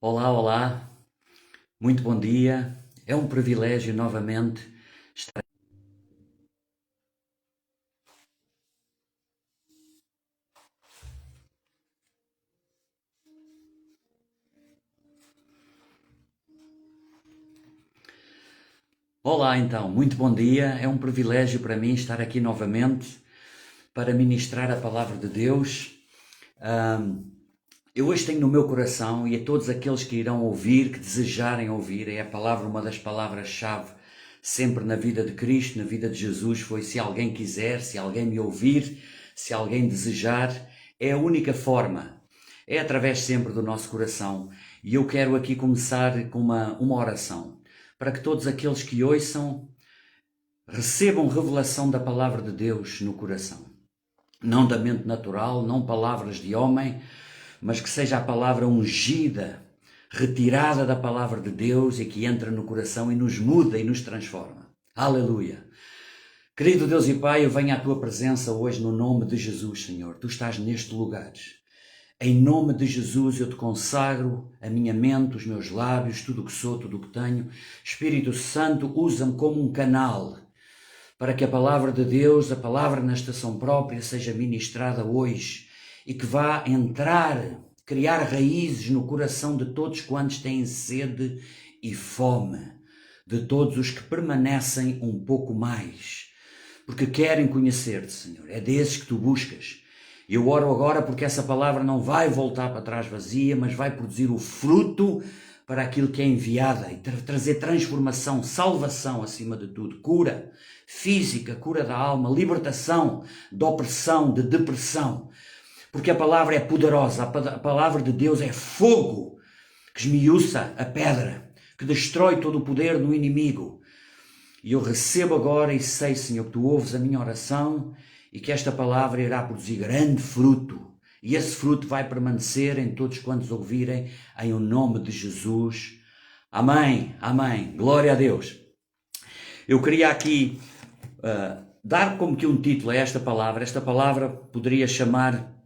Olá, olá, muito bom dia. É um privilégio novamente estar. Olá, então, muito bom dia. É um privilégio para mim estar aqui novamente para ministrar a palavra de Deus. Eu hoje tenho no meu coração e a todos aqueles que irão ouvir, que desejarem ouvir, é a palavra, uma das palavras-chave sempre na vida de Cristo, na vida de Jesus, foi se alguém quiser, se alguém me ouvir, se alguém desejar, é a única forma, é através sempre do nosso coração. E eu quero aqui começar com uma oração, para que todos aqueles que ouçam recebam revelação da palavra de Deus no coração. Não da mente natural, não palavras de homem, mas que seja a palavra ungida, retirada da palavra de Deus e que entra no coração e nos muda e nos transforma. Aleluia! Querido Deus e Pai, eu venho à Tua presença hoje no nome de Jesus, Senhor. Tu estás neste lugar. Em nome de Jesus eu te consagro a minha mente, os meus lábios, tudo o que sou, tudo o que tenho. Espírito Santo, usa-me como um canal para que a palavra de Deus, a palavra na estação própria, seja ministrada hoje e que vá entrar, criar raízes no coração de todos quantos têm sede e fome, de todos os que permanecem um pouco mais, porque querem conhecer-te, Senhor. É desses que tu buscas. Eu oro agora porque essa palavra não vai voltar para trás vazia, mas vai produzir o fruto para aquilo que é enviada e trazer transformação, salvação acima de tudo, cura física, cura da alma, libertação de opressão, de depressão. Porque a palavra é poderosa, a palavra de Deus é fogo que esmiuça a pedra, que destrói todo o poder do inimigo. E eu recebo agora e sei, Senhor, que tu ouves a minha oração e que esta palavra irá produzir grande fruto. E esse fruto vai permanecer em todos quantos ouvirem, em o nome de Jesus. Amém, amém. Glória a Deus. Eu queria aqui dar como que um título a esta palavra. Esta palavra poderia chamar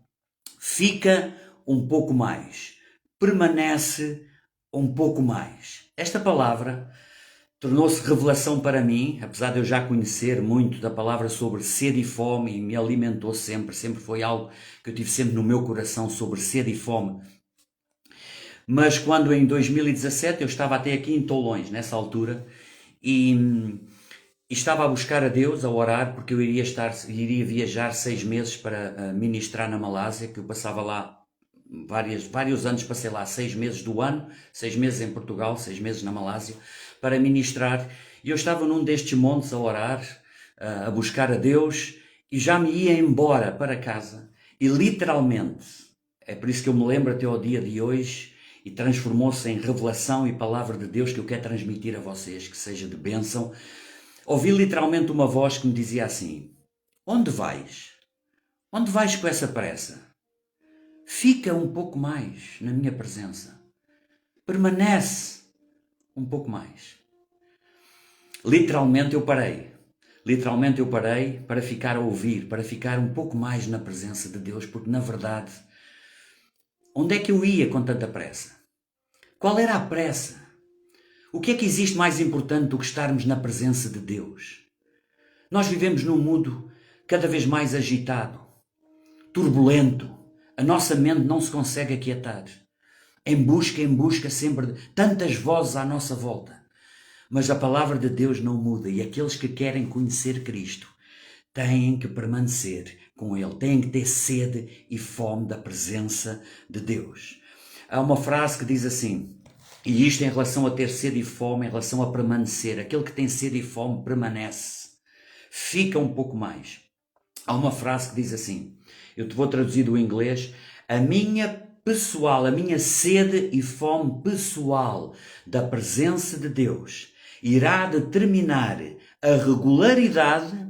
fica um pouco mais, permanece um pouco mais. Esta palavra tornou-se revelação para mim, apesar de eu já conhecer muito da palavra sobre sede e fome e me alimentou sempre, sempre foi algo que eu tive sempre no meu coração sobre sede e fome. Mas quando em 2017 eu estava até aqui em Toulons, nessa altura, e estava a buscar a Deus, a orar, porque eu iria viajar 6 meses para ministrar na Malásia, que eu passava lá vários anos, passei lá 6 meses do ano, 6 meses em Portugal, 6 meses na Malásia, para ministrar. E eu estava num destes montes a orar, a buscar a Deus, e já me ia embora para casa. E literalmente, é por isso que eu me lembro até ao dia de hoje, e transformou-se em revelação e palavra de Deus que eu quero transmitir a vocês, que seja de bênção. Ouvi literalmente uma voz que me dizia assim: onde vais? Onde vais com essa pressa? Fica um pouco mais na minha presença. Permanece um pouco mais. Literalmente eu parei. Literalmente eu parei para ficar a ouvir, para ficar um pouco mais na presença de Deus, porque na verdade, onde é que eu ia com tanta pressa? Qual era a pressa? O que é que existe mais importante do que estarmos na presença de Deus? Nós vivemos num mundo cada vez mais agitado, turbulento. A nossa mente não se consegue aquietar. Em busca sempre de tantas vozes à nossa volta. Mas a palavra de Deus não muda e aqueles que querem conhecer Cristo têm que permanecer com Ele, têm que ter sede e fome da presença de Deus. Há uma frase que diz assim, e isto em relação a ter sede e fome, em relação a permanecer. Aquele que tem sede e fome permanece. Fica um pouco mais. Há uma frase que diz assim, eu te vou traduzir do inglês, a minha sede e fome pessoal da presença de Deus irá determinar a regularidade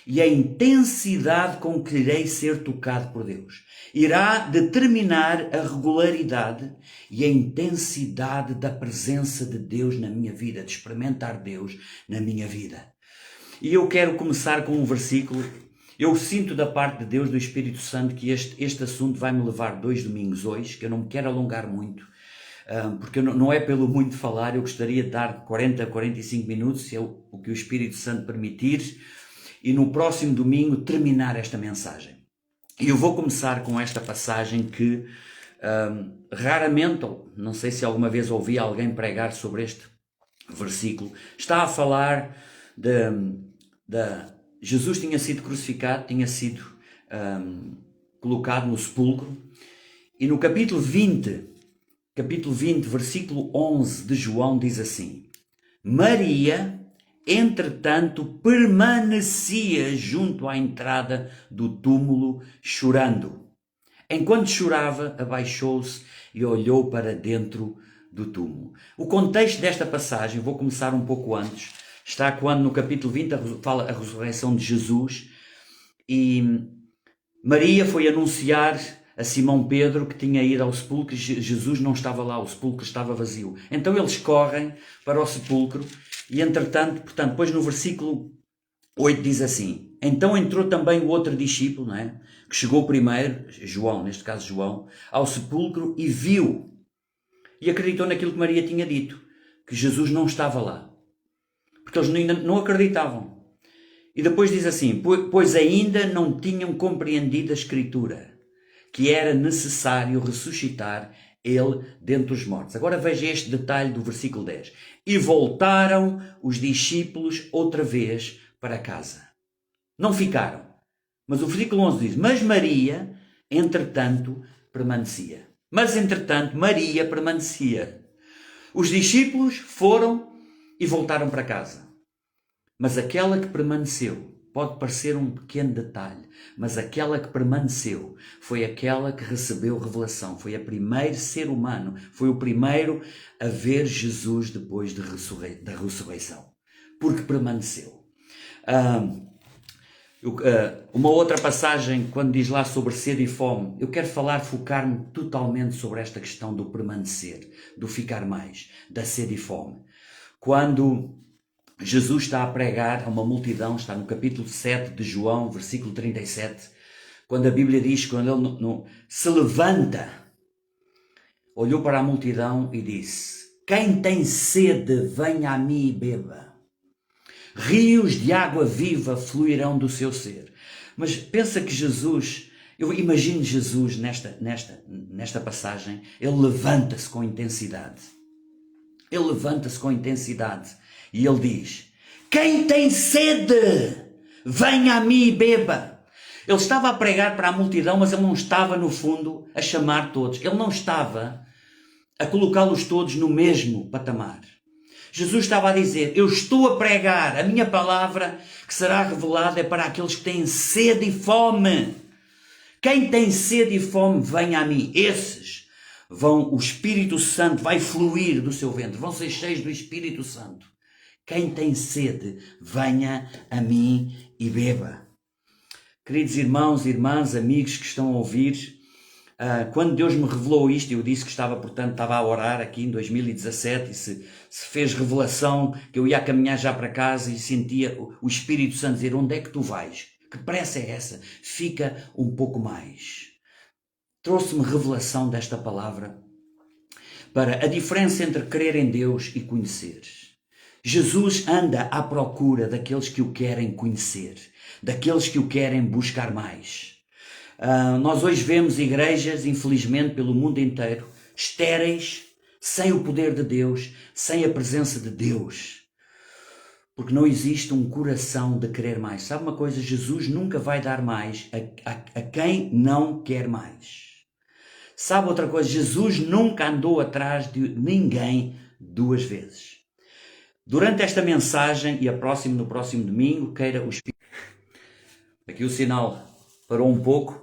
e a intensidade com que irei ser tocado por Deus. Irá determinar a regularidade e a intensidade da presença de Deus na minha vida, de experimentar Deus na minha vida. E eu quero começar com um versículo. Eu sinto da parte de Deus, do Espírito Santo, que este assunto vai me levar 2 domingos hoje, que eu não me quero alongar muito. porque não é pelo muito falar, eu gostaria de dar 40, 45 minutos, se é o que o Espírito Santo permitir, e no próximo domingo terminar esta mensagem. E eu vou começar com esta passagem que raramente, ou não sei se alguma vez ouvi alguém pregar sobre este versículo, está a falar Jesus tinha sido crucificado, tinha sido colocado no sepulcro, e no capítulo 20, versículo 11 de João diz assim: Maria, entretanto, permanecia junto à entrada do túmulo, chorando. Enquanto chorava, abaixou-se e olhou para dentro do túmulo. O contexto desta passagem, vou começar um pouco antes, está quando no capítulo 20 fala a ressurreição de Jesus, e Maria foi anunciar a Simão Pedro que tinha ido ao sepulcro e Jesus não estava lá, o sepulcro estava vazio. Então eles correm para o sepulcro e entretanto, portanto, depois no versículo 8 diz assim: então entrou também o outro discípulo, não é? Que chegou primeiro, João, neste caso João, ao sepulcro e viu e acreditou naquilo que Maria tinha dito, que Jesus não estava lá, porque eles ainda não acreditavam. E depois diz assim: pois ainda não tinham compreendido a Escritura, que era necessário ressuscitar ele dentre os mortos. Agora veja este detalhe do versículo 10. E voltaram os discípulos outra vez para casa. Não ficaram. Mas o versículo 11 diz: mas Maria, entretanto, permanecia. Mas, entretanto, Maria permanecia. Os discípulos foram e voltaram para casa. Mas aquela que permaneceu, pode parecer um pequeno detalhe, mas aquela que permaneceu foi aquela que recebeu revelação, foi a primeiro ser humano, foi o primeiro a ver Jesus depois da ressurreição, porque permaneceu. Uma outra passagem, quando diz lá sobre sede e fome, eu quero focar-me totalmente sobre esta questão do permanecer, do ficar mais, da sede e fome. Quando Jesus está a pregar a uma multidão, está no capítulo 7 de João, versículo 37, quando a Bíblia diz, quando ele se levanta, olhou para a multidão e disse: quem tem sede, venha a mim e beba. Rios de água viva fluirão do seu ser. Mas pensa que Jesus, eu imagino Jesus nesta passagem, ele levanta-se com intensidade. Ele levanta-se com intensidade e ele diz: quem tem sede, venha a mim e beba. Ele estava a pregar para a multidão, mas ele não estava no fundo a chamar todos. Ele não estava a colocá-los todos no mesmo patamar. Jesus estava a dizer: eu estou a pregar, a minha palavra que será revelada é para aqueles que têm sede e fome. Quem tem sede e fome, venha a mim. Esses o Espírito Santo vai fluir do seu ventre, vão ser cheios do Espírito Santo. Quem tem sede, venha a mim e beba. Queridos irmãos, irmãs, amigos que estão a ouvir, quando Deus me revelou isto, eu disse que estava a orar aqui em 2017 e se fez revelação que eu ia caminhar já para casa e sentia o Espírito Santo dizer: onde é que tu vais? Que pressa é essa? Fica um pouco mais. Trouxe-me revelação desta palavra para a diferença entre crer em Deus e conhecer. Jesus anda à procura daqueles que o querem conhecer, daqueles que o querem buscar mais. Nós hoje vemos igrejas, infelizmente, pelo mundo inteiro, estéreis, sem o poder de Deus, sem a presença de Deus. Porque não existe um coração de querer mais. Sabe uma coisa? Jesus nunca vai dar mais a quem não quer mais. Sabe outra coisa? Jesus nunca andou atrás de ninguém duas vezes. Durante esta mensagem e no próximo domingo, queira o Espírito. Aqui o sinal parou um pouco.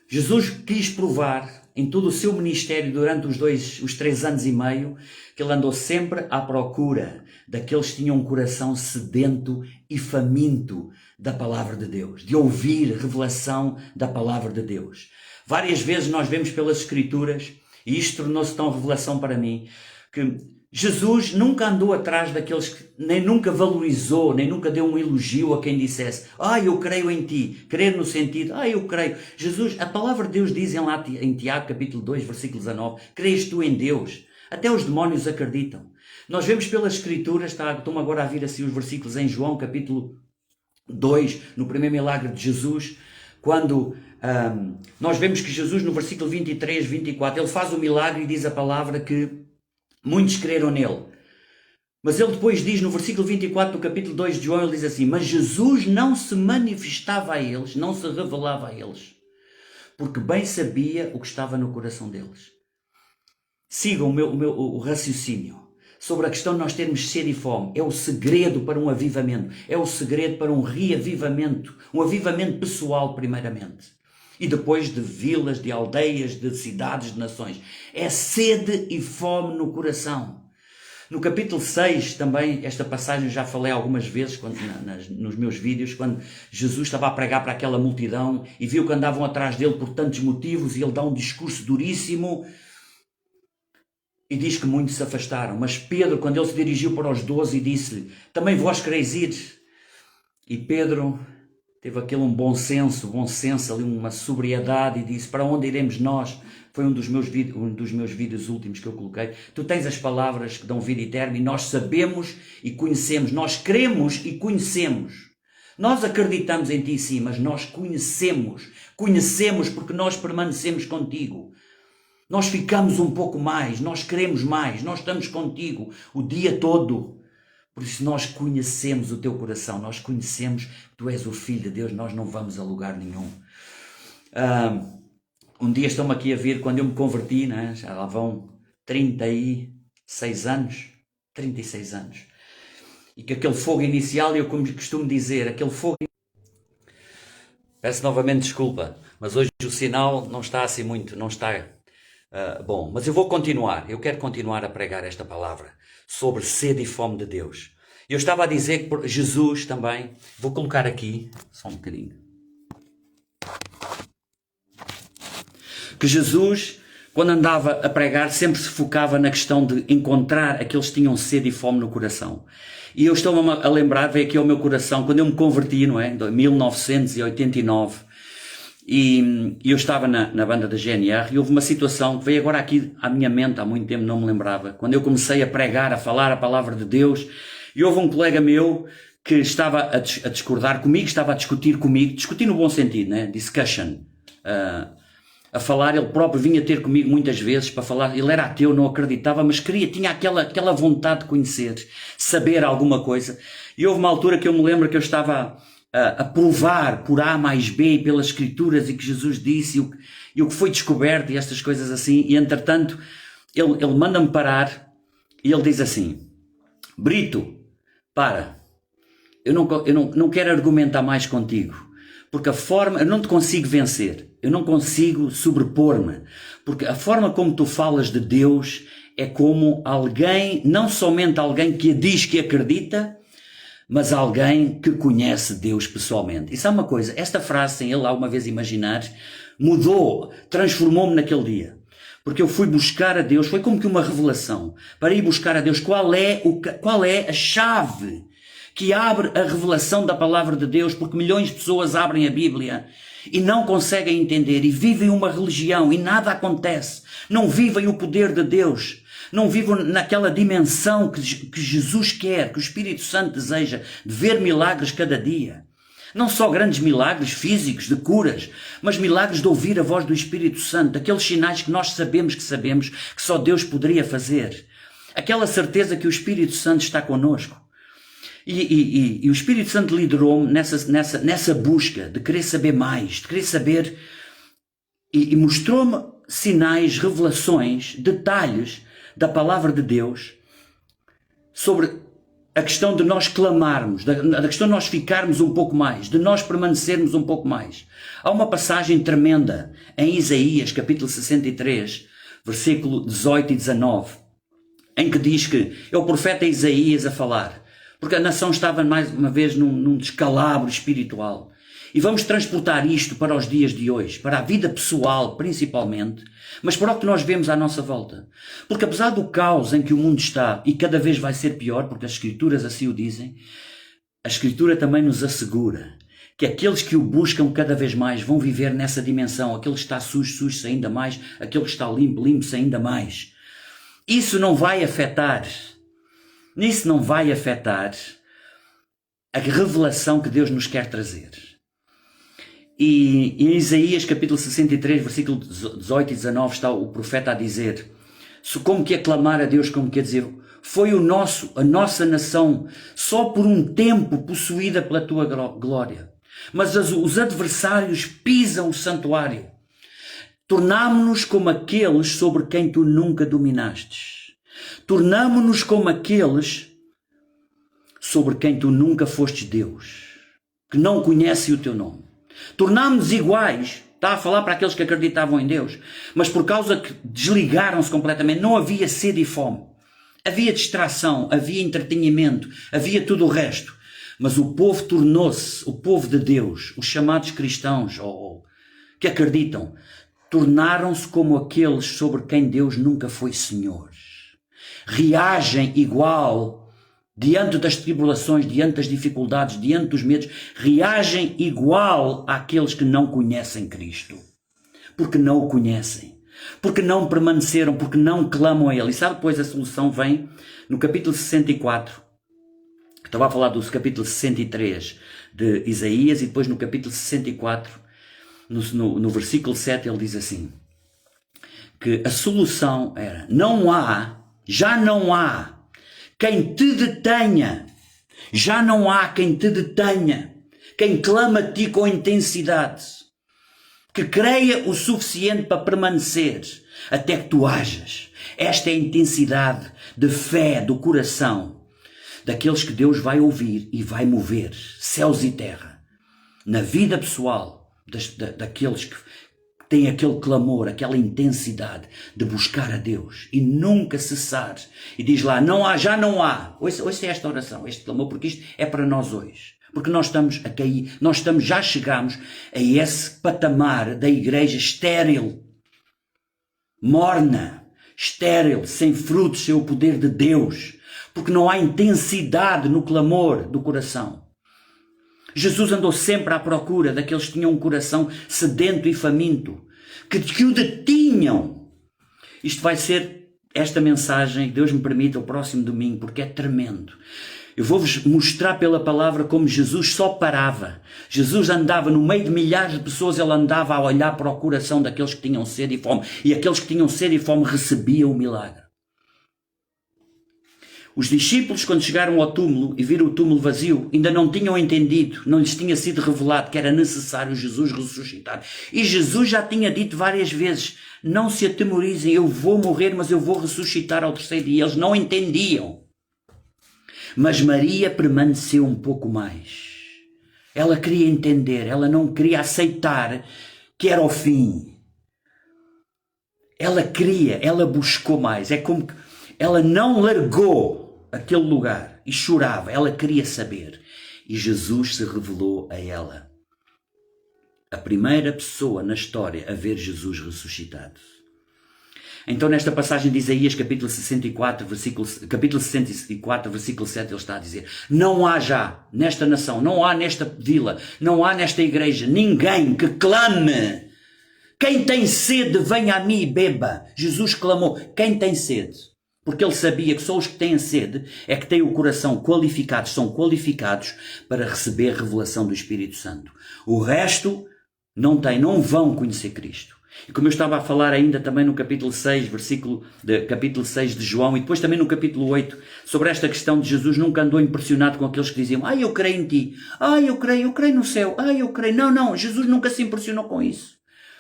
Jesus quis provar em todo o seu ministério durante os 3 anos e meio que ele andou sempre à procura daqueles que tinham um coração sedento e faminto da palavra de Deus, de ouvir revelação da palavra de Deus. Várias vezes nós vemos pelas Escrituras, e isto tornou-se tão revelação para mim, que Jesus nunca andou atrás daqueles que nem nunca valorizou, nem nunca deu um elogio a quem dissesse: eu creio em ti. Crer no sentido: eu creio. Jesus, a palavra de Deus diz em Tiago capítulo 2, versículo 19: crês tu em Deus? Até os demónios acreditam. Nós vemos pelas Escrituras, estão agora a vir assim os versículos em João capítulo 2, no primeiro milagre de Jesus, quando nós vemos que Jesus no versículo 23, 24, ele faz o milagre e diz a palavra que muitos creram nele. Mas ele depois diz no versículo 24 do capítulo 2 de João, ele diz assim: mas Jesus não se manifestava a eles, não se revelava a eles, porque bem sabia o que estava no coração deles. Sigam o raciocínio sobre a questão de nós termos sede e fome. É o segredo para um avivamento, é o segredo para um reavivamento, um avivamento pessoal primeiramente. E depois de vilas, de aldeias, de cidades, de nações. É sede e fome no coração. No capítulo 6 também, esta passagem já falei algumas vezes nos meus vídeos, quando Jesus estava a pregar para aquela multidão e viu que andavam atrás dele por tantos motivos e ele dá um discurso duríssimo e diz que muitos se afastaram. Mas Pedro, quando ele se dirigiu para os 12 e disse-lhe: também vós quereis ir? E Pedro teve aquele um bom senso ali, uma sobriedade, e disse: para onde iremos nós? Foi um dos meus vídeos últimos que eu coloquei. Tu tens as palavras que dão vida eterna e nós sabemos e conhecemos, nós cremos e conhecemos. Nós acreditamos em ti sim, mas nós conhecemos porque nós permanecemos contigo. Nós ficamos um pouco mais, nós queremos mais, nós estamos contigo o dia todo. Por isso nós conhecemos o teu coração, nós conhecemos que tu és o Filho de Deus, nós não vamos a lugar nenhum. Um dia estão-me aqui a ver, quando eu me converti, né? Já lá vão 36 anos, e que aquele fogo inicial, eu costumo dizer, aquele fogo... Peço novamente desculpa, mas hoje o sinal não está assim muito, não está... bom, mas eu vou continuar, eu quero continuar a pregar esta palavra sobre sede e fome de Deus. Eu estava a dizer que Jesus também, vou colocar aqui, só um bocadinho, que Jesus, quando andava a pregar, sempre se focava na questão de encontrar aqueles que tinham sede e fome no coração. E eu estou-me a lembrar, veio aqui ao meu coração, quando eu me converti, não é? Em 1989, e eu estava na banda da GNR e houve uma situação que veio agora aqui à minha mente, há muito tempo não me lembrava, quando eu comecei a pregar, a falar a palavra de Deus, e houve um colega meu que estava a discordar comigo, estava a discutir comigo, discutir no bom sentido, né? Discussion, a falar, ele próprio vinha ter comigo muitas vezes para falar, ele era ateu, não acreditava, mas tinha aquela vontade de conhecer, saber alguma coisa, e houve uma altura que eu me lembro que eu estava a provar por A mais B e pelas Escrituras e que Jesus disse e o que foi descoberto e estas coisas assim, e entretanto ele manda-me parar e ele diz assim: Brito, para, eu não quero argumentar mais contigo, porque eu não te consigo vencer, eu não consigo sobrepor-me, porque a forma como tu falas de Deus é como alguém, não somente alguém que diz que acredita, mas alguém que conhece Deus pessoalmente. E sabe uma coisa? Esta frase, sem ele alguma vez imaginar, mudou, transformou-me naquele dia. Porque eu fui buscar a Deus, foi como que uma revelação, para ir buscar a Deus qual é a chave que abre a revelação da palavra de Deus, porque milhões de pessoas abrem a Bíblia e não conseguem entender, e vivem uma religião e nada acontece, não vivem o poder de Deus, não vivem naquela dimensão que Jesus quer, que o Espírito Santo deseja, de ver milagres cada dia. Não só grandes milagres físicos, de curas, mas milagres de ouvir a voz do Espírito Santo, aqueles sinais que nós sabemos que só Deus poderia fazer. Aquela certeza que o Espírito Santo está connosco. E o Espírito Santo liderou-me nessa busca de querer saber mais, de querer saber, e mostrou-me sinais, revelações, detalhes da palavra de Deus sobre a questão de nós clamarmos, da questão de nós ficarmos um pouco mais, de nós permanecermos um pouco mais. Há uma passagem tremenda em Isaías, capítulo 63, versículo 18 e 19, em que diz que é o profeta Isaías a falar, porque a nação estava mais uma vez num descalabro espiritual. E vamos transportar isto para os dias de hoje, para a vida pessoal principalmente, mas para o que nós vemos à nossa volta. Porque apesar do caos em que o mundo está, e cada vez vai ser pior, porque as Escrituras assim o dizem, a Escritura também nos assegura que aqueles que o buscam cada vez mais vão viver nessa dimensão. Aquele que está sujo, sujo-se ainda mais. Aquele que está limpo, limpo-se ainda mais. Isso não vai afetar a revelação que Deus nos quer trazer. E em Isaías capítulo 63, versículo 18 e 19 está o profeta a dizer, como que a clamar a Deus, como que a dizer, foi a nossa nação só por um tempo possuída pela tua glória. Mas os adversários pisam o santuário. Tornámo-nos como aqueles sobre quem tu nunca dominastes. Tornámo-nos como aqueles sobre quem tu nunca fostes Deus, que não conhece o teu nome. Tornámo-nos iguais, está a falar para aqueles que acreditavam em Deus, mas por causa que desligaram-se completamente, não havia sede e fome. Havia distração, havia entretenimento, havia tudo o resto. Mas o povo tornou-se, o povo de Deus, os chamados cristãos, ou que acreditam, tornaram-se como aqueles sobre quem Deus nunca foi Senhor. Reagem igual diante das tribulações, diante das dificuldades, diante dos medos, reagem igual àqueles que não conhecem Cristo. Porque não o conhecem. Porque não permaneceram, porque não clamam a Ele. E sabe, depois a solução vem no capítulo 64. Estava a falar do capítulo 63 de Isaías e depois no capítulo 64, no versículo 7, ele diz assim, que a solução era, já não há quem te detenha, já não há quem te detenha, quem clama a ti com intensidade, que creia o suficiente para permanecer até que tu hajas. Esta é a intensidade de fé do coração daqueles que Deus vai ouvir e vai mover céus e terra na vida pessoal daqueles que têm aquele clamor, aquela intensidade de buscar a Deus e nunca cessar. E diz lá, já não há. Ouça esta oração, este clamor, porque isto é para nós hoje. Porque nós estamos a cair, já chegamos a esse patamar da igreja estéril, morna, estéril, sem frutos, sem o poder de Deus. Porque não há intensidade no clamor do coração. Jesus andou sempre à procura daqueles que tinham um coração sedento e faminto, que o detinham. Isto vai ser esta mensagem, Deus me permita, o próximo domingo, porque é tremendo. Eu vou-vos mostrar pela palavra como Jesus só parava. Jesus andava no meio de milhares de pessoas, ele andava a olhar para o coração daqueles que tinham sede e fome. E aqueles que tinham sede e fome recebiam o milagre. Os discípulos, quando chegaram ao túmulo e viram o túmulo vazio, ainda não tinham entendido, não lhes tinha sido revelado que era necessário Jesus ressuscitar. E Jesus já tinha dito várias vezes, não se atemorizem, eu vou morrer, mas eu vou ressuscitar ao terceiro dia. Eles não entendiam. Mas Maria permaneceu um pouco mais. Ela queria entender, ela não queria aceitar que era o fim. Ela buscou mais. É como que ela não largou aquele lugar e chorava, ela queria saber. E Jesus se revelou a ela. A primeira pessoa na história a ver Jesus ressuscitado. Então nesta passagem de Isaías capítulo 64, versículo 7, ele está a dizer, não há já nesta nação, não há nesta vila, não há nesta igreja ninguém que clame. Quem tem sede, venha a mim e beba. Jesus clamou, quem tem sede? Porque ele sabia que só os que têm sede é que têm o coração qualificado, são qualificados para receber a revelação do Espírito Santo. O resto não vão conhecer Cristo. E como eu estava a falar ainda também no capítulo 6, capítulo 6 de João, e depois também no capítulo 8, sobre esta questão de Jesus nunca andou impressionado com aqueles que diziam, eu creio em ti, eu creio no céu, eu creio. Não, Jesus nunca se impressionou com isso.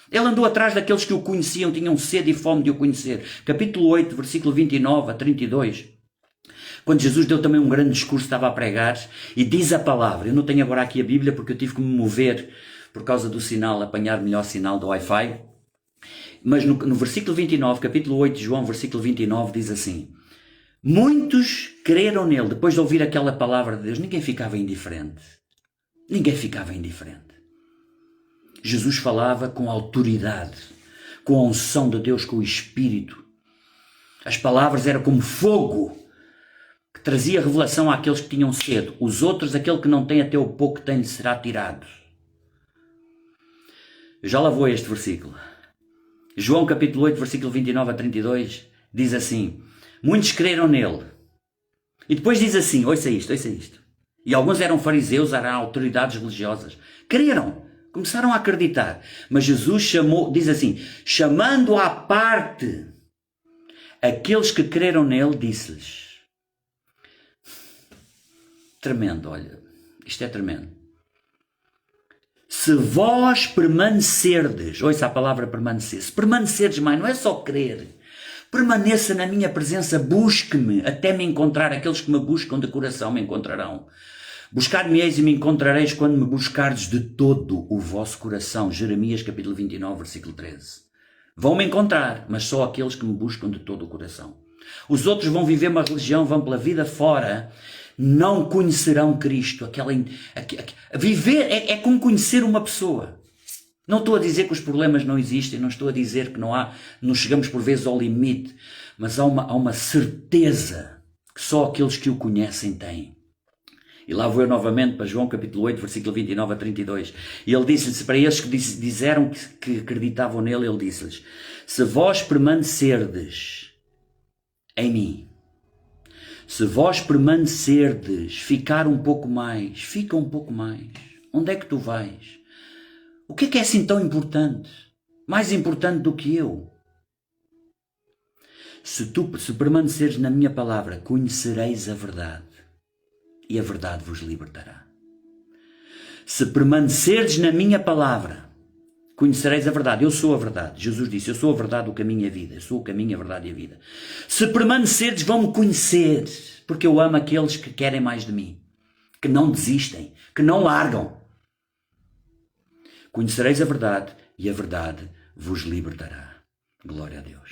Ele andou atrás daqueles que o conheciam, tinham sede e fome de o conhecer. Capítulo 8, versículo 29 a 32. Quando Jesus deu também um grande discurso, estava a pregar, e diz a palavra, eu não tenho agora aqui a Bíblia porque eu tive que me mover por causa do sinal, apanhar melhor sinal do Wi-Fi. Mas no versículo 29, capítulo 8 de João, versículo 29, diz assim, muitos creram nele, depois de ouvir aquela palavra de Deus, ninguém ficava indiferente. Ninguém ficava indiferente. Jesus falava com autoridade, com a unção de Deus, com o Espírito. As palavras eram como fogo que trazia revelação àqueles que tinham sede. Os outros, aquele que não tem, até o pouco que tem, lhe será tirado. Eu já lá vou a este versículo. João capítulo 8, versículo 29 a 32, diz assim: muitos creram nele. E depois diz assim, ouça isto. E alguns eram fariseus, eram autoridades religiosas. Creram, começaram a acreditar. Mas Jesus chamou, diz assim, chamando à parte aqueles que creram nele, disse-lhes. Tremendo, olha, isto é tremendo. Se vós permanecerdes, ouça a palavra permanecer, se permanecerdes, mãe, não é só crer, permaneça na minha presença, busque-me, até me encontrar, aqueles que me buscam de coração me encontrarão. Buscar-me-eis e me encontrareis quando me buscardes de todo o vosso coração. Jeremias capítulo 29, versículo 13. Vão-me encontrar, mas só aqueles que me buscam de todo o coração. Os outros vão viver uma religião, vão pela vida fora, não conhecerão Cristo. Viver é como conhecer uma pessoa. Não estou a dizer que os problemas não existem, não estou a dizer que não chegamos por vezes ao limite, mas há uma certeza que só aqueles que o conhecem têm. E lá vou eu novamente para João capítulo 8, versículo 29 a 32. E ele disse-lhes, para esses que disseram que acreditavam nele, ele disse-lhes, se vós permanecerdes em mim, se vós permanecerdes, fica um pouco mais, onde é que tu vais? O que é assim tão importante? Mais importante do que eu? Se permaneceres na minha palavra, conhecereis a verdade. E a verdade vos libertará. Se permanecerdes na minha palavra, conhecereis a verdade. Eu sou a verdade. Jesus disse, eu sou a verdade, o caminho e a vida. Eu sou o caminho, a verdade e a vida. Se permanecerdes, vão-me conhecer, porque eu amo aqueles que querem mais de mim, que não desistem, que não largam. Conhecereis a verdade e a verdade vos libertará. Glória a Deus.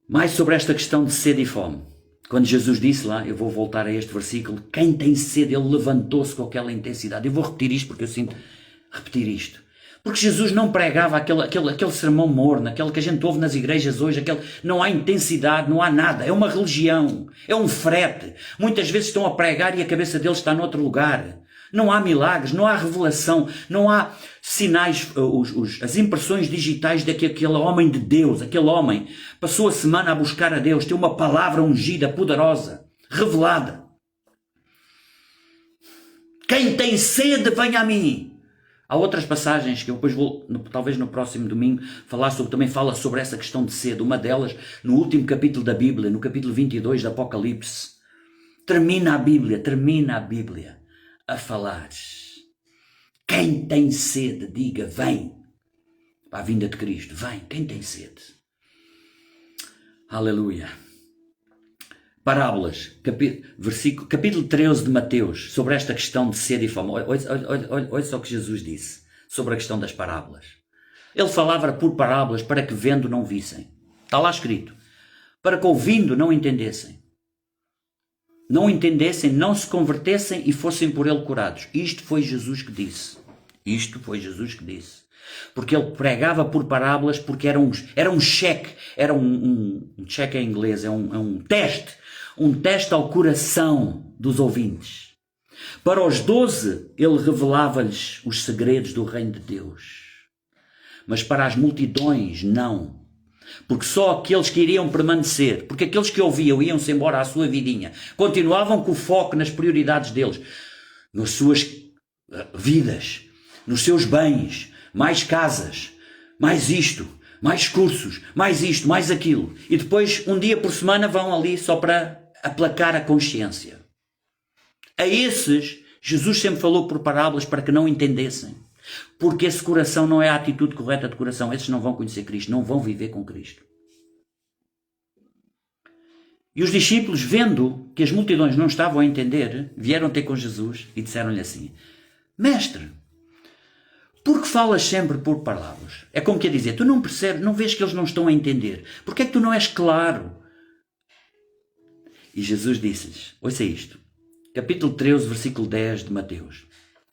Mais sobre esta questão de sede e fome. Quando Jesus disse lá, eu vou voltar a este versículo, quem tem sede, ele levantou-se com aquela intensidade. Eu vou repetir isto porque eu sinto repetir isto. Porque Jesus não pregava aquele sermão morno, aquele que a gente ouve nas igrejas hoje, não há intensidade, não há nada, é uma religião, é um frete. Muitas vezes estão a pregar e a cabeça deles está noutro lugar. Não há milagres, não há revelação, não há sinais, as impressões digitais daquele homem de Deus. Aquele homem passou a semana a buscar a Deus, tem uma palavra ungida, poderosa, revelada. Quem tem sede, venha a mim. Há outras passagens que eu depois vou, talvez no próximo domingo, também fala sobre essa questão de sede. Uma delas, no último capítulo da Bíblia, no capítulo 22 do Apocalipse. Termina a Bíblia a falar. Quem tem sede, diga, vem. Para a vinda de Cristo, vem. Quem tem sede? Aleluia. Parábolas, capítulo 13 de Mateus, sobre esta questão de sede e fome. Olha só o que Jesus disse sobre a questão das parábolas. Ele falava por parábolas para que vendo não vissem. Está lá escrito. Para que ouvindo não entendessem. Não entendessem, não se convertessem e fossem por ele curados. Isto foi Jesus que disse. Porque ele pregava por parábolas, porque era um cheque, era um cheque em inglês, é um teste ao coração dos ouvintes. Para os 12, ele revelava-lhes os segredos do reino de Deus. Mas para as multidões, não. Porque só aqueles que iriam permanecer, porque aqueles que ouviam iam-se embora à sua vidinha, continuavam com o foco nas prioridades deles, nas suas vidas, nos seus bens, mais casas, mais isto, mais cursos, mais isto, mais aquilo. E depois, um dia por semana, vão ali só para aplacar a consciência. A esses, Jesus sempre falou por parábolas para que não entendessem. Porque esse coração não é a atitude correta de coração. Esses não vão conhecer Cristo, não vão viver com Cristo. E os discípulos, vendo que as multidões não estavam a entender, vieram ter com Jesus e disseram-lhe assim: Mestre, por que falas sempre por parábolas? É como quer dizer, tu não percebes, não vês que eles não estão a entender. Porque é que tu não és claro? E Jesus disse-lhes, ouça isto, capítulo 13, versículo 10 de Mateus.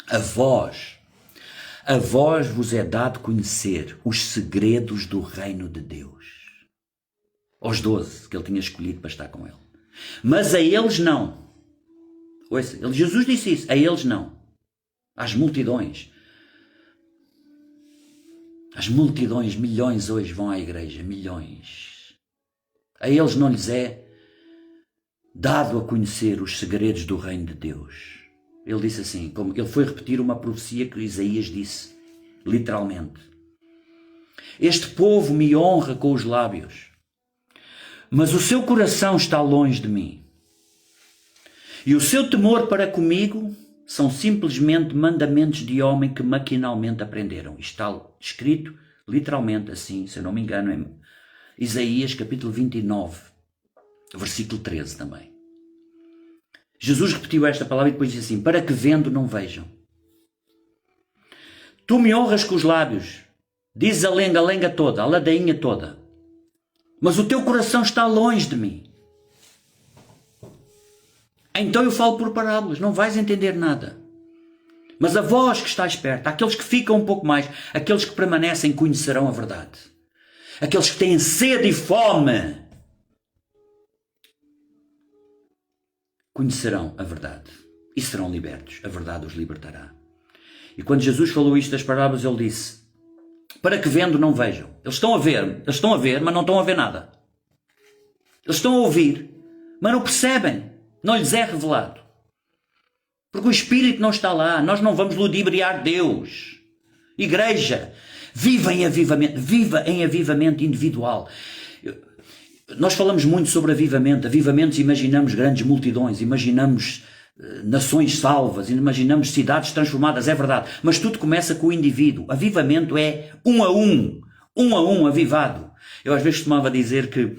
A A vós vos é dado conhecer os segredos do reino de Deus. Aos 12 que ele tinha escolhido para estar com ele. Mas a eles não. Ouça, Jesus disse isso, a eles não. Às multidões. As multidões, milhões hoje vão à igreja, milhões. A eles não lhes é dado a conhecer os segredos do reino de Deus. Ele disse assim, como ele foi repetir uma profecia que Isaías disse, literalmente. Este povo me honra com os lábios, mas o seu coração está longe de mim. E o seu temor para comigo são simplesmente mandamentos de homem que maquinalmente aprenderam. Isto está escrito literalmente assim, se eu não me engano, em Isaías capítulo 29, versículo 13 também. Jesus repetiu esta palavra e depois disse assim, para que vendo não vejam. Tu me honras com os lábios, dizes a lenga toda, a ladainha toda, mas o teu coração está longe de mim. Então eu falo por parábolas, não vais entender nada. Mas a vós que estáis perto, aqueles que ficam um pouco mais, aqueles que permanecem conhecerão a verdade. Aqueles que têm sede e fome conhecerão a verdade e serão libertos. A verdade os libertará. E quando Jesus falou isto das parábolas, ele disse, para que vendo não vejam. Eles estão a ver, mas não estão a ver nada. Eles estão a ouvir, mas não percebem. Não lhes é revelado. Porque o Espírito não está lá. Nós não vamos ludibriar Deus. Igreja, viva em avivamento individual. Nós falamos muito sobre avivamento. Avivamentos, imaginamos grandes multidões, imaginamos nações salvas, imaginamos cidades transformadas, é verdade. Mas tudo começa com o indivíduo. Avivamento é um a um avivado. Eu às vezes costumava dizer que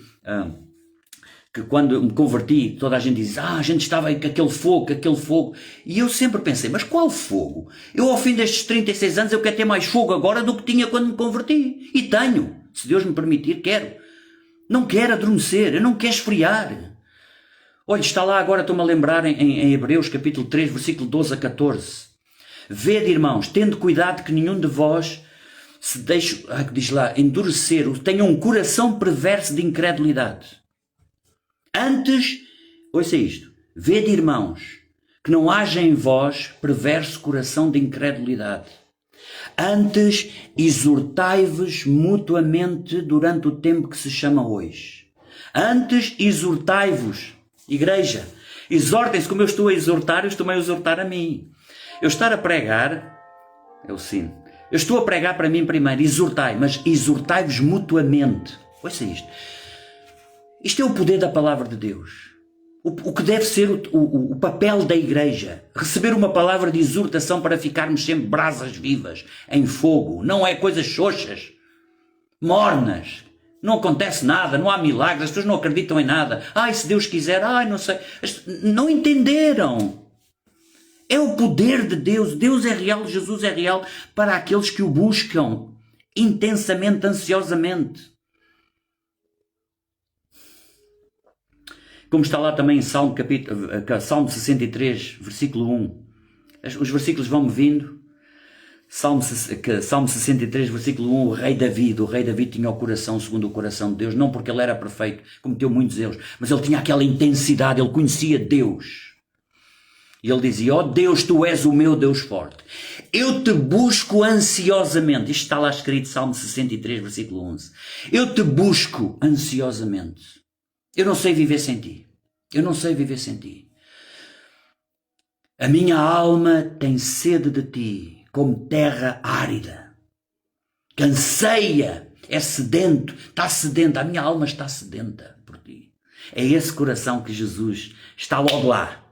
quando me converti, toda a gente diz, a gente estava com aquele fogo. E eu sempre pensei, mas qual fogo? Eu ao fim destes 36 anos eu quero ter mais fogo agora do que tinha quando me converti. E tenho, se Deus me permitir, quero. Não quero adormecer, eu não quero esfriar. Olha, está lá agora, estou-me a lembrar em Hebreus capítulo 3, versículo 12 a 14. Vede, irmãos, tendo cuidado que nenhum de vós se deixe, diz lá, endurecer, tenha um coração perverso de incredulidade. Antes, ouça isto, vede, irmãos, que não haja em vós perverso coração de incredulidade. Antes, exortai-vos mutuamente durante o tempo que se chama hoje. Antes, exortai-vos. Igreja, exortem-se como eu estou a exortar, eu estou também a exortar a mim. Eu estar a pregar, é o sino. Eu estou a pregar para mim primeiro, exortai, mas exortai-vos mutuamente. Ouça isto. Isto é o poder da palavra de Deus. O que deve ser o papel da igreja. Receber uma palavra de exortação para ficarmos sempre brasas vivas, em fogo. Não é coisas xoxas, mornas. Não acontece nada, não há milagres, as pessoas não acreditam em nada. Ai, se Deus quiser, ai, não sei. Não entenderam. É o poder de Deus. Deus é real, Jesus é real para aqueles que o buscam intensamente, ansiosamente. Como está lá também em Salmo 63, versículo 1. Os versículos vão-me vindo. Salmo 63, versículo 1. O rei David tinha o coração segundo o coração de Deus. Não porque ele era perfeito, cometeu muitos erros, mas ele tinha aquela intensidade, ele conhecia Deus. E ele dizia, ó Deus, tu és o meu Deus forte. Eu te busco ansiosamente. Isto está lá escrito, Salmo 63, versículo 11. Eu te busco ansiosamente. Eu não sei viver sem ti. Eu não sei viver sem ti. A minha alma tem sede de ti, como terra árida. Que anseia, é sedento, está sedenta. A minha alma está sedenta por ti. É esse coração que Jesus está logo lá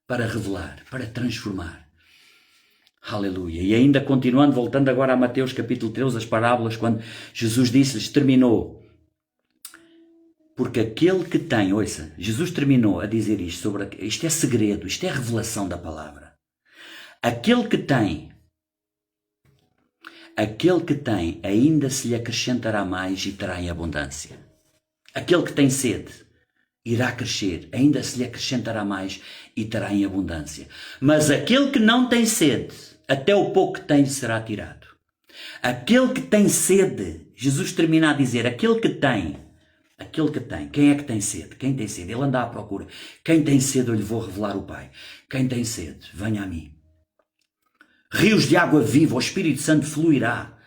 para revelar, para transformar. Aleluia. E ainda continuando, voltando agora a Mateus capítulo 13, as parábolas, quando Jesus disse-lhes, terminou. Porque aquele que tem, ouça, Jesus terminou a dizer isto, isto é segredo, isto é revelação da palavra. Aquele que tem, ainda se lhe acrescentará mais e terá em abundância. Aquele que tem sede, irá crescer, ainda se lhe acrescentará mais e terá em abundância. Mas aquele que não tem sede, até o pouco que tem lhe será tirado. Aquele que tem sede, Jesus termina a dizer, aquele que tem, quem é que tem sede? Quem tem sede? Ele anda à procura. Quem tem sede eu lhe vou revelar o Pai. Quem tem sede, venha a mim. Rios de água viva, o Espírito Santo fluirá.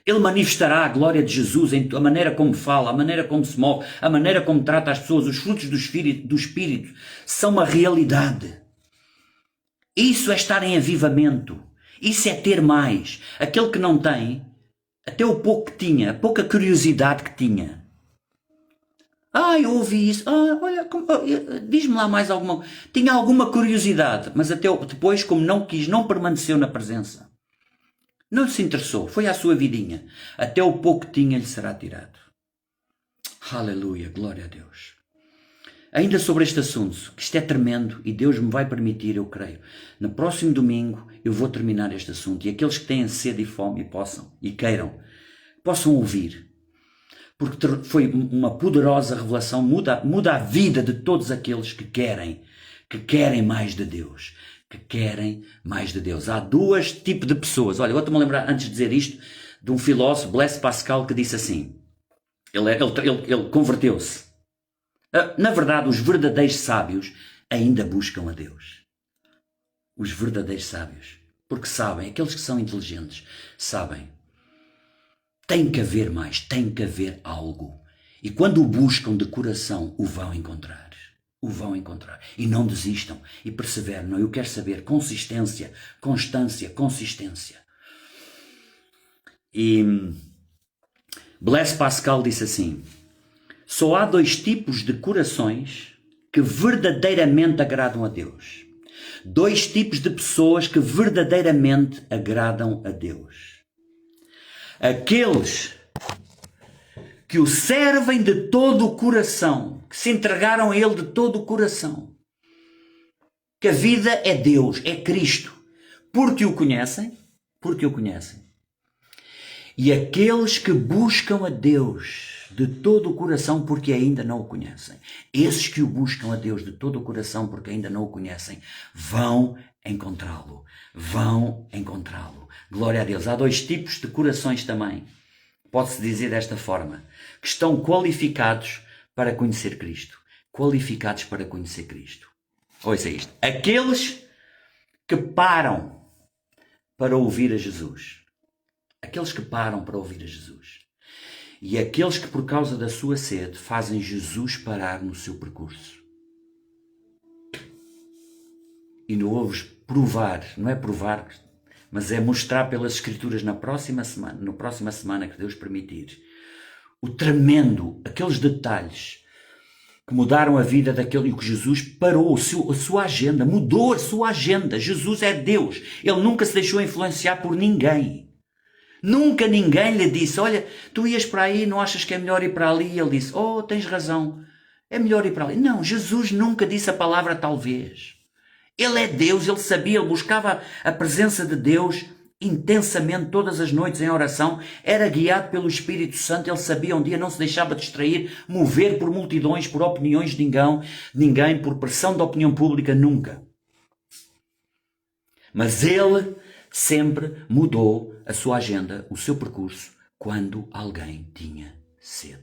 Ele manifestará a glória de Jesus em a maneira como fala, a maneira como se move, a maneira como trata as pessoas. Os frutos do Espírito são uma realidade. Isso é estar em avivamento. Isso é ter mais. Aquele que não tem, até o pouco que tinha, a pouca curiosidade que tinha. Eu ouvi isso. Olha, diz-me lá mais alguma. Tinha alguma curiosidade, mas até depois, como não quis, não permaneceu na presença. Não se interessou, foi à sua vidinha. Até o pouco que tinha lhe será tirado. Aleluia, glória a Deus. Ainda sobre este assunto, que isto é tremendo e Deus me vai permitir, eu creio. No próximo domingo eu vou terminar este assunto e aqueles que têm sede e fome possam e queiram, possam ouvir. Porque foi uma poderosa revelação, muda a vida de todos aqueles que querem mais de Deus. Que querem mais de Deus. Há dois tipos de pessoas. Olha, eu estou-me a lembrar, antes de dizer isto, de um filósofo, Blaise Pascal, que disse assim, ele converteu-se. Na verdade, os verdadeiros sábios ainda buscam a Deus. Os verdadeiros sábios. Porque sabem, aqueles que são inteligentes, sabem, tem que haver mais, tem que haver algo. E quando o buscam de coração, o vão encontrar. O vão encontrar. E não desistam. E perseveram. Eu quero saber consistência, constância, consistência. E Blaise Pascal disse assim, só há dois tipos de corações que verdadeiramente agradam a Deus. Dois tipos de pessoas que verdadeiramente agradam a Deus. Aqueles que o servem de todo o coração, que se entregaram a Ele de todo o coração. Que a vida é Deus, é Cristo, porque o conhecem. E aqueles que buscam a Deus de todo o coração porque ainda não o conhecem. Esses que o buscam a Deus de todo o coração porque ainda não o conhecem, vão encontrá-lo. Vão encontrá-lo. Glória a Deus. Há dois tipos de corações também. Pode-se dizer desta forma, que estão qualificados para conhecer Cristo. Qualificados para conhecer Cristo. Ouça isto. Aqueles que param para ouvir a Jesus. Aqueles que param para ouvir a Jesus. E aqueles que por causa da sua sede fazem Jesus parar no seu percurso. E não ouves provar, não é provar, mas é mostrar pelas Escrituras na próxima semana que Deus permitir, o tremendo, aqueles detalhes que mudaram a vida daquele e que Jesus parou a sua agenda, mudou a sua agenda. Jesus é Deus, Ele nunca se deixou influenciar por ninguém. Nunca ninguém lhe disse, olha, tu ias para aí, não achas que é melhor ir para ali? E ele disse, tens razão, é melhor ir para ali. Não, Jesus nunca disse a palavra talvez. Ele é Deus, ele sabia, ele buscava a presença de Deus intensamente todas as noites em oração, era guiado pelo Espírito Santo, ele sabia um dia, não se deixava distrair, mover por multidões, por opiniões de ninguém, por pressão da opinião pública, nunca. Mas ele sempre mudou a sua agenda, o seu percurso, quando alguém tinha sede.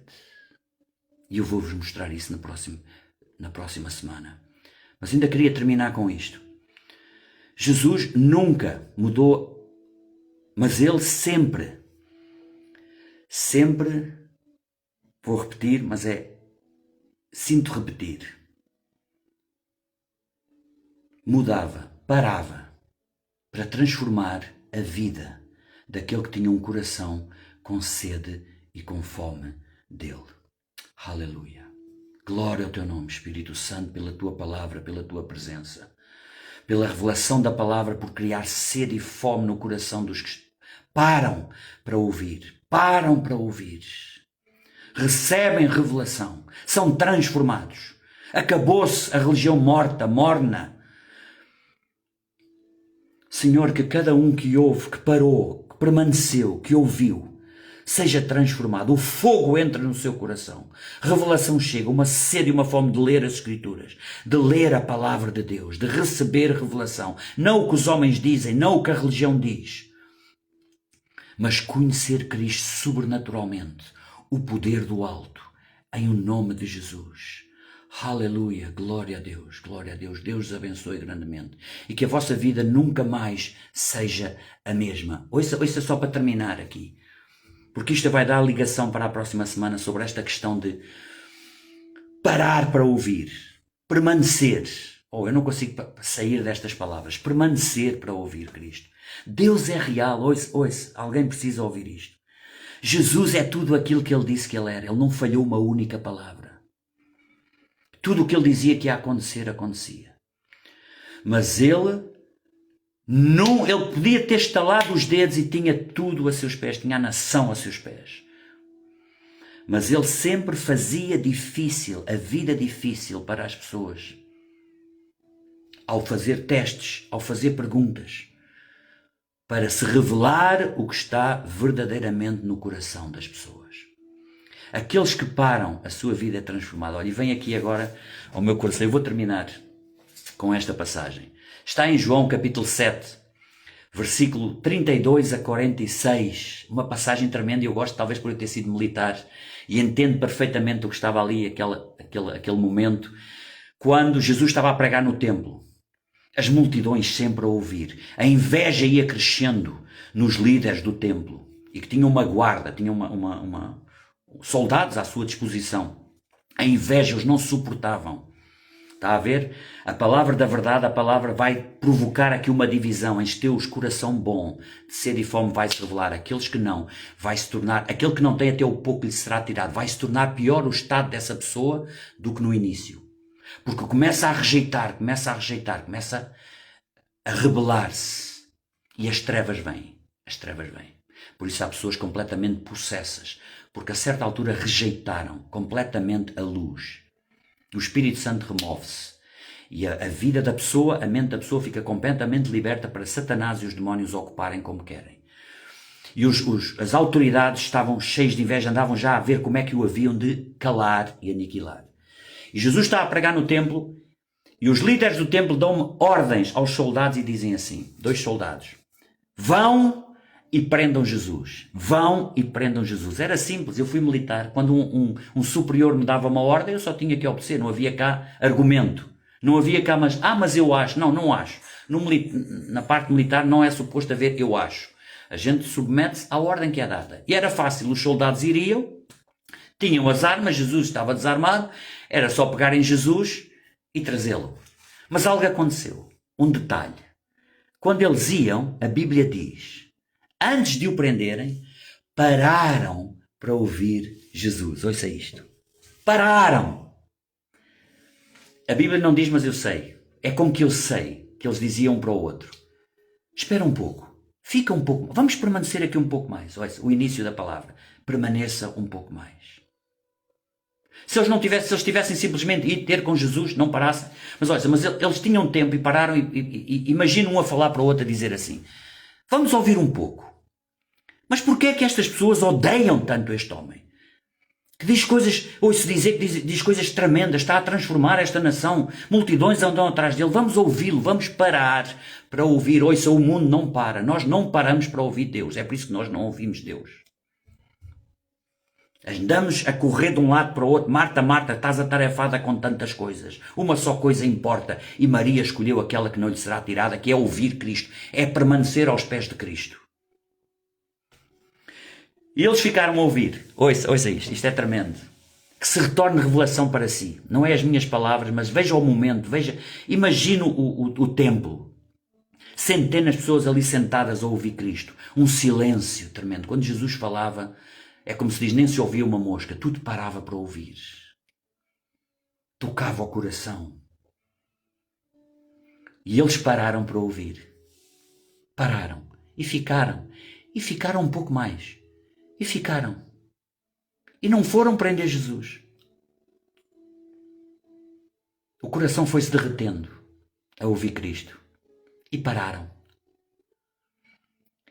E eu vou-vos mostrar isso na próxima semana. Mas ainda queria terminar com isto. Jesus nunca mudou, mas ele sempre, vou repetir, mas sinto repetir, mudava, parava, para transformar a vida daquele que tinha um coração com sede e com fome dele. Aleluia. Glória ao teu nome, Espírito Santo, pela tua palavra, pela tua presença, pela revelação da palavra, por criar sede e fome no coração dos que param para ouvir, recebem revelação, são transformados. Acabou-se a religião morna. Senhor, que cada um que ouve, que parou, que permaneceu, que ouviu, seja transformado, o fogo entra no seu coração, revelação chega, uma sede e uma fome de ler as Escrituras, de ler a palavra de Deus, de receber revelação, não o que os homens dizem, não o que a religião diz, mas conhecer Cristo sobrenaturalmente, o poder do alto, em o nome de Jesus. Aleluia, glória a Deus, Deus os abençoe grandemente e que a vossa vida nunca mais seja a mesma. Ouça só para terminar aqui, porque isto vai dar ligação para a próxima semana sobre esta questão de parar para ouvir, permanecer. Eu não consigo sair destas palavras, permanecer para ouvir Cristo. Deus é real, ouça, alguém precisa ouvir isto. Jesus é tudo aquilo que Ele disse que Ele era, Ele não falhou uma única palavra. Tudo o que Ele dizia que ia acontecer, acontecia. Mas Ele podia ter estalado os dedos e tinha tudo a seus pés, tinha a nação a seus pés. Mas Ele sempre fazia difícil, a vida difícil para as pessoas. Ao fazer testes, ao fazer perguntas, para se revelar o que está verdadeiramente no coração das pessoas. Aqueles que param, a sua vida é transformada. Olha, e vem aqui agora ao meu coração. Eu vou terminar com esta passagem. Está em João capítulo 7, versículo 32 a 46. Uma passagem tremenda. Eu gosto, talvez por eu ter sido militar, e entendo perfeitamente o que estava ali, aquele momento, quando Jesus estava a pregar no templo. As multidões sempre a ouvir. A inveja ia crescendo nos líderes do templo. E que tinham uma guarda, tinham soldados à sua disposição. A inveja os não suportavam. Está a ver? A palavra da verdade, a palavra vai provocar aqui uma divisão. Em teus coração bom, de sede e fome vai se revelar. Aqueles que não, vai se tornar, aquele que não tem até o pouco lhe será tirado. Vai se tornar pior o estado dessa pessoa do que no início. Porque começa a rejeitar, começa a rebelar-se. E as trevas vêm. Por isso há pessoas completamente possessas, porque a certa altura rejeitaram completamente a luz. O Espírito Santo remove-se. E a vida da pessoa, a mente da pessoa fica completamente liberta para Satanás e os demónios ocuparem como querem. E as autoridades estavam cheias de inveja, andavam já a ver como é que o haviam de calar e aniquilar. E Jesus está a pregar no templo, e os líderes do templo dão ordens aos soldados e dizem assim, 2 soldados, vão e prendam Jesus. Vão e prendam Jesus. Era simples, eu fui militar. Quando um superior me dava uma ordem, eu só tinha que obedecer. Não havia cá argumento. Não havia cá, mas eu acho. Não acho. Na parte militar não é suposto haver eu acho. A gente submete-se à ordem que é dada. E era fácil, os soldados iriam, tinham as armas, Jesus estava desarmado, era só pegar em Jesus e trazê-lo. Mas algo aconteceu. Um detalhe. Quando eles iam, a Bíblia diz, antes de o prenderem, pararam para ouvir Jesus. Ouça isto. Pararam. A Bíblia não diz, mas eu sei. É como que eu sei, que eles diziam um para o outro. Espera um pouco. Fica um pouco. Vamos permanecer aqui um pouco mais. Ouça, o início da palavra. Permaneça um pouco mais. Se eles tivessem simplesmente ido ter com Jesus, não parassem. Mas olha, eles tinham tempo e pararam e imagina um a falar para o outro a dizer assim, vamos ouvir um pouco. Mas porquê é que estas pessoas odeiam tanto este homem? Que diz coisas, ouço dizer que diz coisas tremendas, está a transformar esta nação. Multidões andam atrás dele. Vamos ouvi-lo, vamos parar para ouvir. Ouça, o mundo não para. Nós não paramos para ouvir Deus. É por isso que nós não ouvimos Deus. Andamos a correr de um lado para o outro. Marta, Marta, estás atarefada com tantas coisas. Uma só coisa importa. E Maria escolheu aquela que não lhe será tirada, que é ouvir Cristo. É permanecer aos pés de Cristo. E eles ficaram a ouvir. Ouça isto é tremendo. Que se retorne revelação para si. Não é as minhas palavras, mas veja o momento. Imagina o templo. Centenas de pessoas ali sentadas a ouvir Cristo. Um silêncio tremendo. Quando Jesus falava, é como se diz, nem se ouvia uma mosca. Tudo parava para ouvir. Tocava o coração. E eles pararam para ouvir. Pararam. E ficaram. E ficaram um pouco mais. E ficaram. E não foram prender Jesus. O coração foi-se derretendo a ouvir Cristo. E pararam.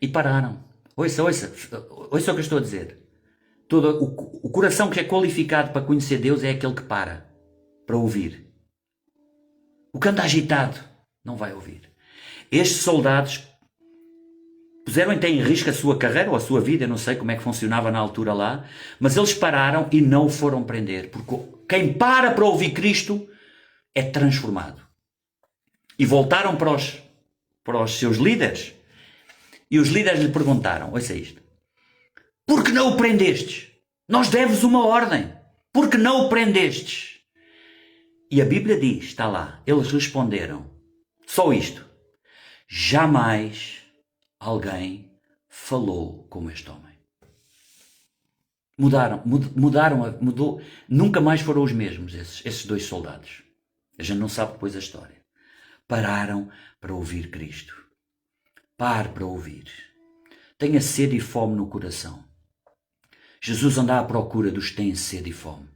E pararam. Ouça o que eu estou a dizer. O coração que é qualificado para conhecer Deus é aquele que para ouvir. O que anda agitado não vai ouvir. Estes soldados puseram até em risco a sua carreira ou a sua vida, eu não sei como é que funcionava na altura lá, mas eles pararam e não o foram prender, porque quem para ouvir Cristo é transformado. E voltaram para os seus líderes, e os líderes lhe perguntaram, ouça isto, por que não o prendestes? Nós demos uma ordem, por que não o prendestes? E a Bíblia diz, está lá, eles responderam, só isto, jamais alguém falou como este homem. Mudou, nunca mais foram os mesmos esses dois soldados. A gente não sabe depois a história. Pararam para ouvir Cristo. Pare para ouvir. Tenha sede e fome no coração. Jesus anda à procura dos que têm sede e fome.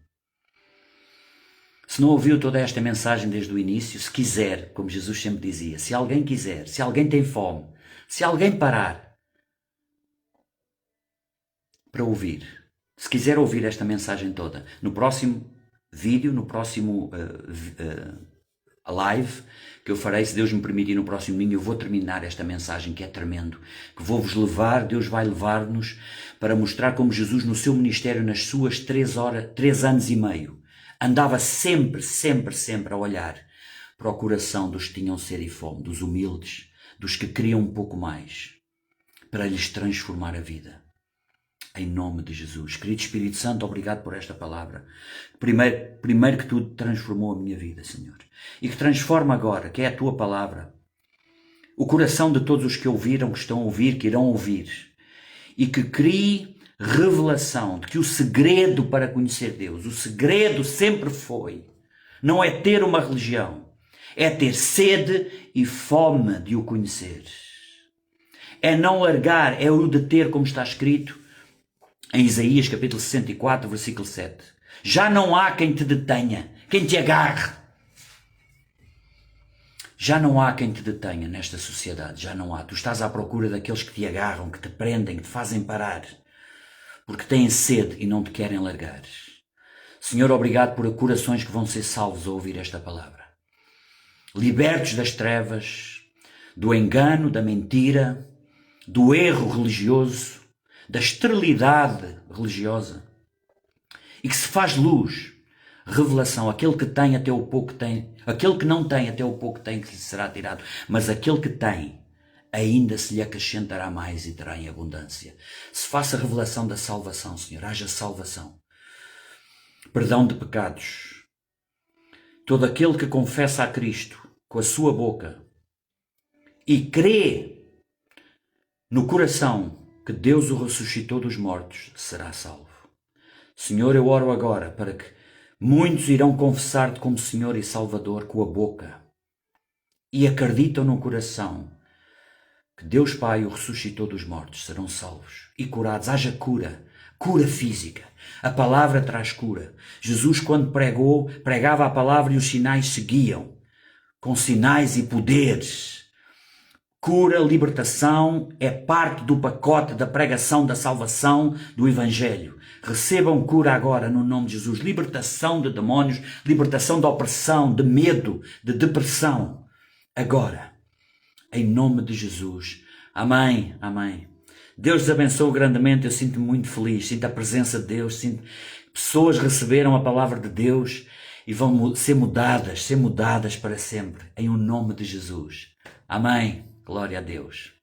Se não ouviu toda esta mensagem desde o início, se quiser, como Jesus sempre dizia, se alguém quiser, se alguém tem fome, se alguém parar para ouvir, se quiser ouvir esta mensagem toda, no próximo vídeo, no próximo live que eu farei, se Deus me permitir, no próximo domingo, eu vou terminar esta mensagem que é tremendo, que vou-vos levar, Deus vai levar-nos para mostrar como Jesus no seu ministério, nas suas 3 anos e meio, andava sempre a olhar para o coração dos que tinham sede e fome, dos humildes, dos que queriam um pouco mais, para lhes transformar a vida. Em nome de Jesus. Querido Espírito Santo, obrigado por esta palavra. Primeiro que tudo, transformou a minha vida, Senhor. E que transforma agora, que é a Tua palavra, o coração de todos os que ouviram, que estão a ouvir, que irão ouvir. E que crie revelação de que o segredo para conhecer Deus, o segredo sempre foi, não é ter uma religião, é ter sede e fome de o conhecer. É não largar, é o deter, como está escrito em Isaías capítulo 64, versículo 7. Já não há quem te detenha, quem te agarre. Já não há quem te detenha nesta sociedade, já não há. Tu estás à procura daqueles que te agarram, que te prendem, que te fazem parar, porque têm sede e não te querem largar. Senhor, obrigado por corações que vão ser salvos a ouvir esta palavra. Libertos das trevas, do engano, da mentira, do erro religioso, da esterilidade religiosa, e que se faz luz, revelação, aquele que tem até o pouco tem, aquele que não tem até o pouco tem que lhe será tirado, mas aquele que tem ainda se lhe acrescentará mais e terá em abundância. Se faça a revelação da salvação, Senhor, haja salvação, perdão de pecados. Todo aquele que confessa a Cristo com a sua boca e crê no coração que Deus o ressuscitou dos mortos, será salvo. Senhor, eu oro agora para que muitos irão confessar-te como Senhor e Salvador com a boca e acreditam no coração que Deus Pai o ressuscitou dos mortos, serão salvos e curados. Haja cura, cura física. A palavra traz cura. Jesus, quando pregava a palavra e os sinais seguiam, com sinais e poderes. Cura, libertação é parte do pacote da pregação da salvação do Evangelho. Recebam cura agora no nome de Jesus. Libertação de demónios, libertação de opressão, de medo, de depressão. Agora, em nome de Jesus. Amém, amém. Deus os abençoe grandemente. Eu sinto-me muito feliz. Sinto a presença de Deus. Sinto que pessoas receberam a palavra de Deus e vão ser mudadas para sempre. Em o nome de Jesus. Amém. Glória a Deus.